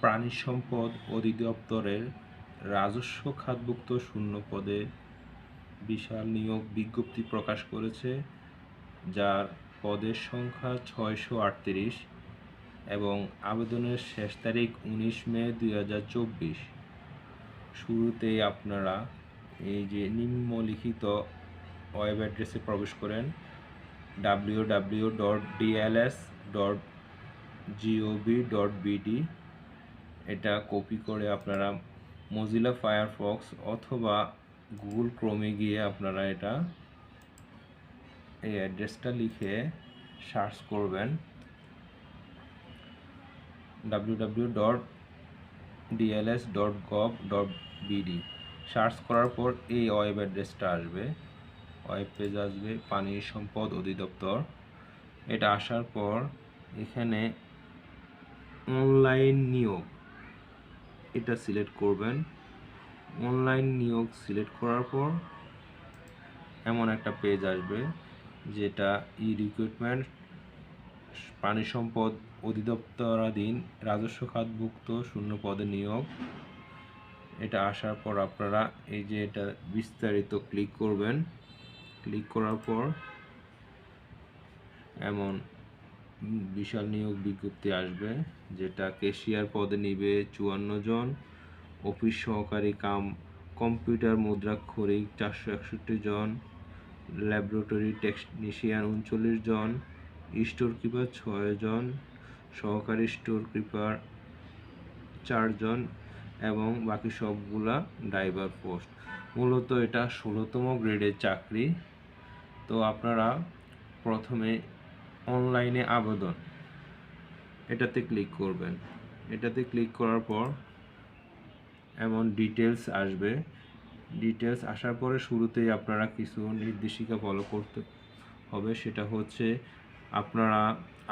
প্রাণী সম্পদ অধিদপ্তরের রাজস্ব খাতভুক্ত শূন্য পদে বিশাল নিয়োগ বিজ্ঞপ্তি প্রকাশ করেছে, যার পদের সংখ্যা 638 এবং আবেদনের শেষ তারিখ 19 মে 2024। শুরুতেই আপনারা এই যে নিম্নলিখিত ওয়েব অ্যাড্রেসে প্রবেশ করেন www.dls.gov.bd। এটা কপি করে আপনারা মজিলা ফায়ারফক্স অথবা গুগল ক্রোমে গিয়ে আপনারা এই অ্যাড্রেসটা লিখে সার্চ করবেন www.dls.gov.bd। সার্চ করার পর এই ওয়েব অ্যাড্রেসটা আসবে, ওয়েব পেজ আসবে পানি সম্পদ অধিদপ্তর। এটা আসার পর এখানে অনলাইন নিয়োগ এটা সিলেক্ট করবেন। অনলাইন নিয়োগ সিলেক্ট করার পর এমন একটা পেজ আসবে যেটা রিক্রুটমেন্ট পানি সম্পদ অধিদপ্তরাধীন রাজস্ব খাতভুক্ত শূন্য পদে নিয়োগ। এটা আসার পর আপনারা এই যে এটা বিস্তারিত ক্লিক করবেন। ক্লিক করার পর এমন বিশাল নিয়োগ বিজ্ঞপ্তি আসবে, যেটা ক্যাশিয়ার পদে নিবে 54 জন, অফিস সহকারী কাম কম্পিউটার মুদ্রাক্ষরিক 461 জন, ল্যাবরেটরি টেকনিশিয়ান 39 জন, স্টোর কিপার 6 জন, সহকারী স্টোর কিপার 4 জন এবং বাকি সবগুলা ড্রাইভার পোস্ট। মূলত এটা 16তম গ্রেডের চাকরি। তো আপনারা প্রথমে অনলাইনে আবেদন এটাতে ক্লিক করবেন। এটাতে ক্লিক করার পর এমন ডিটেলস আসবে। ডিটেলস আসার পরে শুরুতেই আপনারা কিছু নির্দেশিকা ফলো করতে হবে। সেটা হচ্ছে আপনারা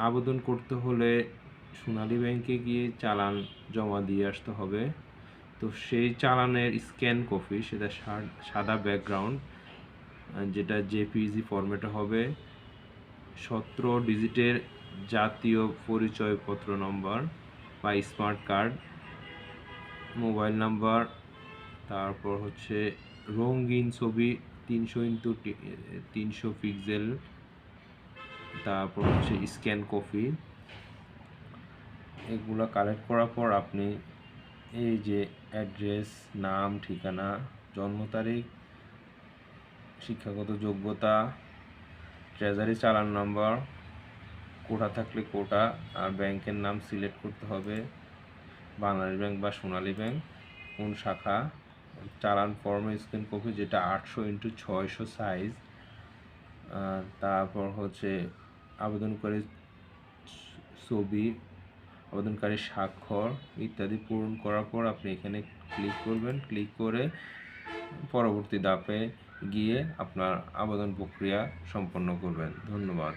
আবেদন করতে হলে সোনালী ব্যাংকে গিয়ে চালান জমা দিয়ে আসতে হবে। তো সেই চালানের স্ক্যান কপি, সেটা সাদা ব্যাকগ্রাউন্ড, যেটা জেপিজি ফরম্যাটে হবে, 17 ডিজিটের জাতীয় পরিচয়পত্র নম্বর বা স্মার্ট কার্ড, মোবাইল নাম্বার, তারপর হচ্ছে রঙিন ছবি 300x300 পিক্সেল, তারপর হচ্ছে স্ক্যান কপি। এগুলো কালেক্ট করার পর আপনি এই যে অ্যাড্রেস, নাম, ঠিকানা, জন্ম তারিখ, শিক্ষাগত যোগ্যতা, ট্রেজারি চালান নাম্বার, কোটা থাকলে কোটা, আর ব্যাংকের নাম সিলেক্ট করতে হবে, বাংলাদেশ ব্যাংক বা সোনালী ব্যাংক, কোন শাখা, চালান ফর্মের স্ক্যান কপি যেটা 800x600 সাইজ, তারপর হচ্ছে আবেদনকারী ছবি, আবেদনকারীর স্বাক্ষর ইত্যাদি পূরণ করার পর আপনি এখানে ক্লিক করবেন। ক্লিক করে পরবর্তী ধাপে গিয়ে আপনার আবেদন প্রক্রিয়া সম্পন্ন করবেন। ধন্যবাদ।